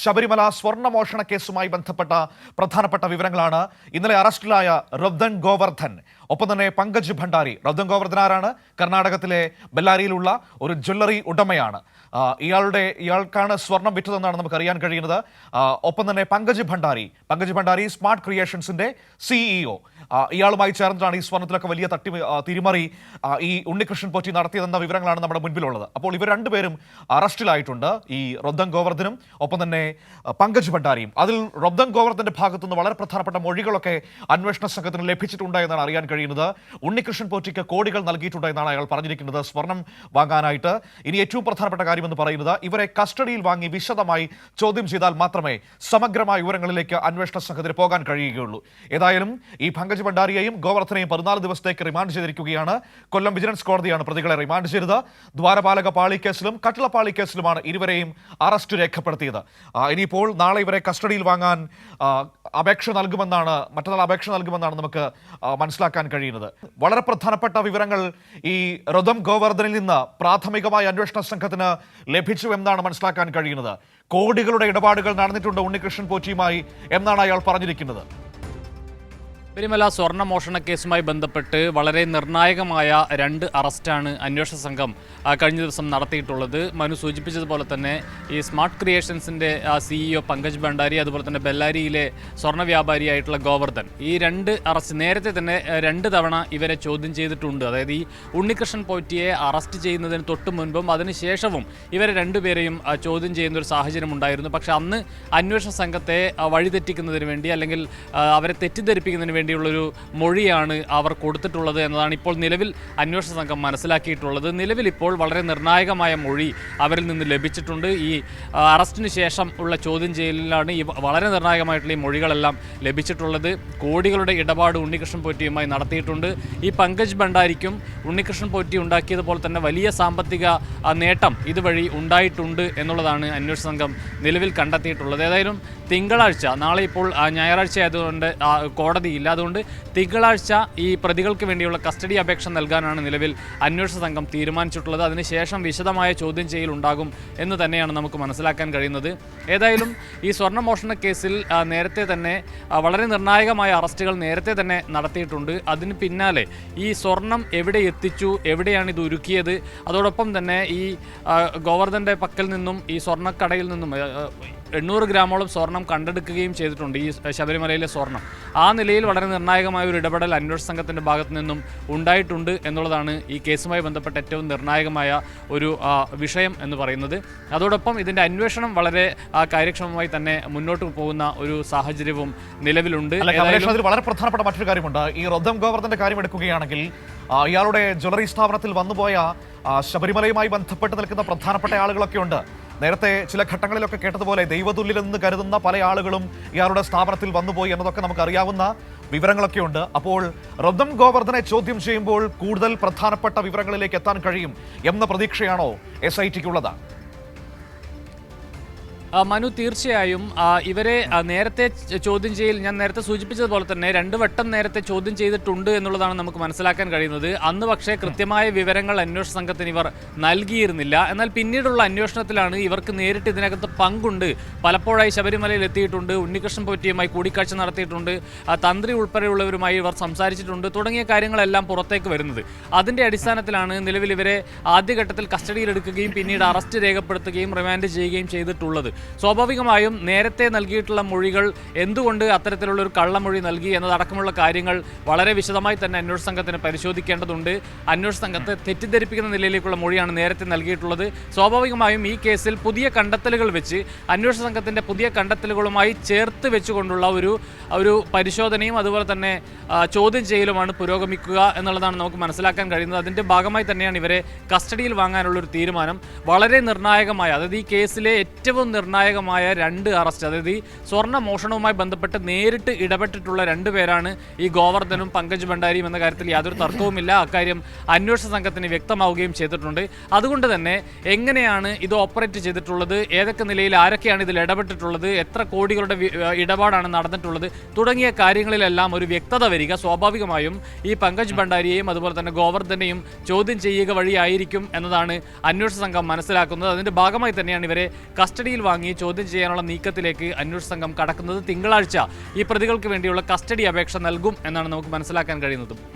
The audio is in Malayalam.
ശബരിമല സ്വർണ്ണമോഷണ കേസുമായി ബന്ധപ്പെട്ട പ്രധാനപ്പെട്ട വിവരങ്ങളാണ്. ഇന്നലെ അറസ്റ്റിലായ റബ്ദൻ ഗോവർദ്ധൻ, ഒപ്പം തന്നെ പങ്കജ് ഭണ്ഡാരി. റബ്ദൻ ഗോവർദ്ധൻ ആരാണ്? കർണാടകത്തിലെ ബെല്ലാരിയിലുള്ള ഒരു ജ്വല്ലറി ഉടമയാണ്. ഇയാൾക്കാണ് സ്വർണം വിറ്റതെന്നാണ് നമുക്ക് അറിയാൻ കഴിയുന്നത്. ഒപ്പം തന്നെ പങ്കജ് ഭണ്ഡാരി സ്മാർട്ട് ക്രിയേഷൻസിന്റെ CEO. ഇയാളുമായി ചേർന്നിട്ടാണ് ഈ സ്വർണ്ണത്തിലൊക്കെ വലിയ തിരിമറി ഈ ഉണ്ണികൃഷ്ണൻ പോറ്റി നടത്തിയതെന്ന വിവരങ്ങളാണ് നമ്മുടെ മുൻപിലുള്ളത്. അപ്പോൾ ഇവർ രണ്ടുപേരും അറസ്റ്റിലായിട്ടുണ്ട്, ഈ റബ്ദൻ ഗോവർദ്ധനും ഒപ്പം തന്നെ പങ്കജ് ഭണ്ഡാരിയും. അതിൽ റബ്ദൻ ഗോവർദ്ധന്റെ ഭാഗത്തുനിന്ന് വളരെ പ്രധാനപ്പെട്ട മൊഴികളൊക്കെ അന്വേഷണ സംഘത്തിന് ലഭിച്ചിട്ടുണ്ട് എന്നാണ് അറിയാൻ കഴിയുന്നത്. ഉണ്ണികൃഷ്ണൻ പോറ്റിക്ക് കോടികൾ നൽകിയിട്ടുണ്ട് എന്നാണ് അയാൾ പറഞ്ഞിരിക്കുന്നത് സ്വർണം വാങ്ങാനായിട്ട്. ഇനി ഏറ്റവും പ്രധാനപ്പെട്ട കാര്യമെന്ന് പറയുന്നത്, ഇവരെ കസ്റ്റഡിയിൽ വാങ്ങി വിശദമായി ചോദ്യം ചെയ്താൽ മാത്രമേ സമഗ്രമായ വിവരങ്ങളിലേക്ക് അന്വേഷണ സംഘത്തിന് പോകാൻ കഴിയുകയുള്ളൂ. ഏതായാലും ഈ പങ്കജ് ഭണ്ഡാരിയെയും ഗോവർദ്ധനെയും 14 ദിവസത്തേക്ക് റിമാൻഡ് ചെയ്തിരിക്കുകയാണ്. കൊല്ലം വിജിലൻസ് കോടതിയാണ് പ്രതികളെ റിമാൻഡ് ചെയ്തത്. ദ്വാരപാലക പാളി കേസിലും കട്ടിളപ്പാളി കേസിലുമാണ് ഇരുവരെയും അറസ്റ്റ് രേഖപ്പെടുത്തിയത്. ഇനിയിപ്പോൾ നാളെ ഇവരെ കസ്റ്റഡിയിൽ വാങ്ങാൻ മറ്റന്നാൾ അപേക്ഷ നൽകുമെന്നാണ് നമുക്ക് മനസ്സിലാക്കാൻ കഴിയുന്നത്. വളരെ പ്രധാനപ്പെട്ട വിവരങ്ങൾ ഈ റബ്ദൻ ഗോവർദ്ധനിൽ നിന്ന് പ്രാഥമികമായ അന്വേഷണ സംഘത്തിന് ലഭിച്ചു എന്നാണ് മനസ്സിലാക്കാൻ കഴിയുന്നത്. കോടികളുടെ ഇടപാടുകൾ നടന്നിട്ടുണ്ട് ഉണ്ണികൃഷ്ണൻ പോറ്റിയുമായി എന്നാണ് അയാൾ പറഞ്ഞിരിക്കുന്നത്. ശബരിമല സ്വർണ്ണ മോഷണ കേസുമായി ബന്ധപ്പെട്ട് വളരെ നിർണായകമായ 2 അറസ്റ്റാണ് അന്വേഷണ സംഘം കഴിഞ്ഞ ദിവസം നടത്തിയിട്ടുള്ളത്. മനു സൂചിപ്പിച്ചതുപോലെ തന്നെ ഈ സ്മാർട്ട് ക്രിയേഷൻസിൻ്റെ CEO പങ്കജ് ഭണ്ഡാരി, അതുപോലെ തന്നെ ബെല്ലാരിയിലെ സ്വർണ്ണ വ്യാപാരിയായിട്ടുള്ള ഗോവർദ്ധൻ, ഈ 2 അറസ്റ്റ് നേരത്തെ തന്നെ 2 തവണ ഇവരെ ചോദ്യം ചെയ്തിട്ടുണ്ട്. അതായത് ഈ ഉണ്ണികൃഷ്ണൻ പോറ്റിയെ അറസ്റ്റ് ചെയ്യുന്നതിന് തൊട്ട് മുൻപും അതിനുശേഷവും ഇവരെ രണ്ടുപേരെയും ചോദ്യം ചെയ്യുന്ന ഒരു സാഹചര്യം ഉണ്ടായിരുന്നു. പക്ഷേ അന്ന് അന്വേഷണ സംഘത്തെ വഴിതെറ്റിക്കുന്നതിന് വേണ്ടി, അല്ലെങ്കിൽ അവരെ തെറ്റിദ്ധരിപ്പിക്കുന്നതിന് വേണ്ടിയുള്ളൊരു മൊഴിയാണ് അവർ കൊടുത്തിട്ടുള്ളത് എന്നതാണ് ഇപ്പോൾ നിലവിൽ അന്വേഷണ സംഘം മനസ്സിലാക്കിയിട്ടുള്ളത്. നിലവിൽ ഇപ്പോൾ വളരെ നിർണായകമായ മൊഴി അവരിൽ നിന്ന് ലഭിച്ചിട്ടുണ്ട്. ഈ അറസ്റ്റിന് ശേഷം ഉള്ള ചോദ്യം ചെയ്യലിലാണ് ഈ വളരെ നിർണായകമായിട്ടുള്ള ഈ മൊഴികളെല്ലാം ലഭിച്ചിട്ടുള്ളത്. കോടികളുടെ ഇടപാട് ഉണ്ണികൃഷ്ണൻ പോറ്റിയുമായി നടത്തിയിട്ടുണ്ട്. ഈ പങ്കജ് ഭണ്ഡാരിക്കും ഉണ്ണികൃഷ്ണൻ പോറ്റി ഉണ്ടാക്കിയതുപോലെ തന്നെ വലിയ സാമ്പത്തിക നേട്ടം ഇതുവഴി ഉണ്ടായിട്ടുണ്ട് എന്നുള്ളതാണ് അന്വേഷണ സംഘം നിലവിൽ കണ്ടെത്തിയിട്ടുള്ളത്. ഏതായാലും തിങ്കളാഴ്ച, നാളെ ഇപ്പോൾ ഞായറാഴ്ച ആയതുകൊണ്ട് കോടതിയില്ല, അതുകൊണ്ട് തിങ്കളാഴ്ച ഈ പ്രതികൾക്ക് വേണ്ടിയുള്ള കസ്റ്റഡി അപേക്ഷ നൽകാനാണ് നിലവിൽ അന്വേഷണ സംഘം തീരുമാനിച്ചിട്ടുള്ളത്. അതിനുശേഷം വിശദമായ ചോദ്യം ചെയ്യൽ ഉണ്ടാകും എന്ന് തന്നെയാണ് നമുക്ക് മനസ്സിലാക്കാൻ കഴിയുന്നത്. ഏതായാലും ഈ സ്വർണ്ണമോഷണ കേസിൽ നേരത്തെ തന്നെ വളരെ നിർണായകമായ അറസ്റ്റുകൾ നേരത്തെ തന്നെ നടത്തിയിട്ടുണ്ട്. അതിന് പിന്നാലെ ഈ സ്വർണം എവിടെ എത്തിച്ചു, എവിടെയാണ് ഇത് ഒരുക്കിയത്, അതോടൊപ്പം തന്നെ ഈ ഗോവർദ്ധൻ്റെ പക്കൽ നിന്നും ഈ സ്വർണ്ണക്കടയിൽ നിന്നും 800 ഗ്രാമോളം സ്വർണം കണ്ടെടുക്കുകയും ചെയ്തിട്ടുണ്ട്, ഈ ശബരിമലയിലെ സ്വർണം. ആ നിലയിൽ വളരെ നിർണായകമായ ഒരു ഇടപെടൽ അന്വേഷണ സംഘത്തിൻ്റെ ഭാഗത്തു നിന്നും ഉണ്ടായിട്ടുണ്ട് എന്നുള്ളതാണ് ഈ കേസുമായി ബന്ധപ്പെട്ട ഏറ്റവും നിർണായകമായ ഒരു വിഷയം എന്ന് പറയുന്നത്. അതോടൊപ്പം ഇതിൻ്റെ അന്വേഷണം വളരെ കാര്യക്ഷമമായി തന്നെ മുന്നോട്ട് പോകുന്ന ഒരു സാഹചര്യവും നിലവിലുണ്ട്. വളരെ പ്രധാനപ്പെട്ട മറ്റൊരു കാര്യമുണ്ട്. ഈ റബ്ദൻ ഗോവർദ്ധന്റെ കാര്യം എടുക്കുകയാണെങ്കിൽ, ഇയാളുടെ ജ്വല്ലറി സ്ഥാപനത്തിൽ വന്നുപോയ ശബരിമലയുമായി ബന്ധപ്പെട്ട് നിൽക്കുന്ന പ്രധാനപ്പെട്ട ആളുകളൊക്കെ ഉണ്ട്. നേരത്തെ ചില ഘട്ടങ്ങളിലൊക്കെ കേട്ടതുപോലെ ദൈവതുല്യരെന്ന് കരുതുന്ന പല ആളുകളും ഇയാളുടെ സ്ഥാപനത്തിൽ വന്നുപോയി എന്നതൊക്കെ നമുക്കറിയാവുന്ന വിവരങ്ങളൊക്കെ ഉണ്ട്. അപ്പോൾ റബ്ദൻ ഗോവർദ്ധനെ ചോദ്യം ചെയ്യുമ്പോൾ കൂടുതൽ പ്രധാനപ്പെട്ട വിവരങ്ങളിലേക്ക് എത്താൻ കഴിയും എന്ന പ്രതീക്ഷയാണോ SITക്കുള്ളത്? മനു, തീർച്ചയായും ഇവരെ നേരത്തെ ചോദ്യം ചെയ്യൽ, ഞാൻ നേരത്തെ സൂചിപ്പിച്ചതുപോലെ തന്നെ 2 വട്ടം നേരത്തെ ചോദ്യം ചെയ്തിട്ടുണ്ട് എന്നുള്ളതാണ് നമുക്ക് മനസ്സിലാക്കാൻ കഴിയുന്നത്. അന്ന് പക്ഷേ കൃത്യമായ വിവരങ്ങൾ അന്വേഷണ സംഘത്തിന് ഇവർ നൽകിയിരുന്നില്ല. എന്നാൽ പിന്നീടുള്ള അന്വേഷണത്തിലാണ് ഇവർക്ക് നേരിട്ട് ഇതിനകത്ത് പങ്കുണ്ട്, പലപ്പോഴായി ശബരിമലയിൽ എത്തിയിട്ടുണ്ട്, ഉണ്ണികൃഷ്ണൻ പോറ്റിയുമായി കൂടിക്കാഴ്ച നടത്തിയിട്ടുണ്ട്, തന്ത്രി ഉൾപ്പെടെയുള്ളവരുമായി ഇവർ സംസാരിച്ചിട്ടുണ്ട് തുടങ്ങിയ കാര്യങ്ങളെല്ലാം പുറത്തേക്ക് വരുന്നത്. അതിൻ്റെ അടിസ്ഥാനത്തിലാണ് നിലവിൽ ഇവരെ ആദ്യഘട്ടത്തിൽ കസ്റ്റഡിയിലെടുക്കുകയും പിന്നീട് അറസ്റ്റ് രേഖപ്പെടുത്തുകയും റിമാൻഡ് ചെയ്യുകയും ചെയ്തിട്ടുള്ളത്. സ്വാഭാവികമായും നേരത്തെ നൽകിയിട്ടുള്ള മൊഴികൾ എന്തുകൊണ്ട് അത്തരത്തിലുള്ള ഒരു കള്ളമൊഴി നൽകി എന്നതടക്കമുള്ള കാര്യങ്ങൾ വളരെ വിശദമായി തന്നെ അന്വേഷണ സംഘത്തിന് പരിശോധിക്കേണ്ടതുണ്ട്. അന്വേഷണ സംഘത്തെ തെറ്റിദ്ധരിപ്പിക്കുന്ന നിലയിലേക്കുള്ള മൊഴിയാണ് നേരത്തെ നൽകിയിട്ടുള്ളത്. സ്വാഭാവികമായും ഈ കേസിൽ പുതിയ കണ്ടെത്തലുകൾ വെച്ച് അന്വേഷണ സംഘത്തിൻ്റെ പുതിയ കണ്ടെത്തലുകളുമായി ചേർത്ത് വെച്ചുകൊണ്ടുള്ള ഒരു പരിശോധനയും അതുപോലെ തന്നെ ചോദ്യം ചെയ്യലുമാണ് പുരോഗമിക്കുക എന്നുള്ളതാണ് നമുക്ക് മനസ്സിലാക്കാൻ കഴിയുന്നത്. അതിൻ്റെ ഭാഗമായി തന്നെയാണ് ഇവരെ കസ്റ്റഡിയിൽ വാങ്ങാനുള്ളൊരു തീരുമാനം. വളരെ നിർണായകമായ, അതായത് ഈ കേസിലെ ഏറ്റവും നിർണായകമായ 2 അറസ്റ്റ്, അതായത് ഈ സ്വർണ്ണ മോഷണവുമായി ബന്ധപ്പെട്ട് നേരിട്ട് ഇടപെട്ടിട്ടുള്ള 2 പേരാണ് ഈ ഗോവർദ്ധനും പങ്കജ് ഭണ്ഡാരിയും എന്ന കാര്യത്തിൽ യാതൊരു തർക്കവുമില്ല. അക്കാര്യം അന്വേഷണ സംഘത്തിന് വ്യക്തമാവുകയും ചെയ്തിട്ടുണ്ട്. അതുകൊണ്ട് തന്നെ എങ്ങനെയാണ് ഇത് ഓപ്പറേറ്റ് ചെയ്തിട്ടുള്ളത്, ഏതൊക്കെ നിലയിൽ ആരൊക്കെയാണ് ഇതിൽ ഇടപെട്ടിട്ടുള്ളത്, എത്ര കോടികളുടെ ഇടപാടാണ് നടന്നിട്ടുള്ളത് തുടങ്ങിയ കാര്യങ്ങളിലെല്ലാം ഒരു വ്യക്തത വരിക സ്വാഭാവികമായും ഈ പങ്കജ് ഭണ്ഡാരിയെയും അതുപോലെ തന്നെ ഗോവർദ്ധനെയും ചോദ്യം ചെയ്യുക വഴിയായിരിക്കും എന്നതാണ് അന്വേഷണ സംഘം മനസ്സിലാക്കുന്നത്. അതിൻ്റെ ഭാഗമായി തന്നെയാണ് ഇവരെ കസ്റ്റഡിയിൽ വാങ്ങി വാങ്ങി ചോദ്യം ചെയ്യാനുള്ള നീക്കത്തിലേക്ക് അന്വേഷണ സംഘം കടക്കുന്നത്. തിങ്കളാഴ്ച ഈ പ്രതികൾക്ക് വേണ്ടിയുള്ള കസ്റ്റഡി അപേക്ഷ നൽകും എന്നാണ് നമുക്ക് മനസ്സിലാക്കാൻ കഴിയുന്നത്.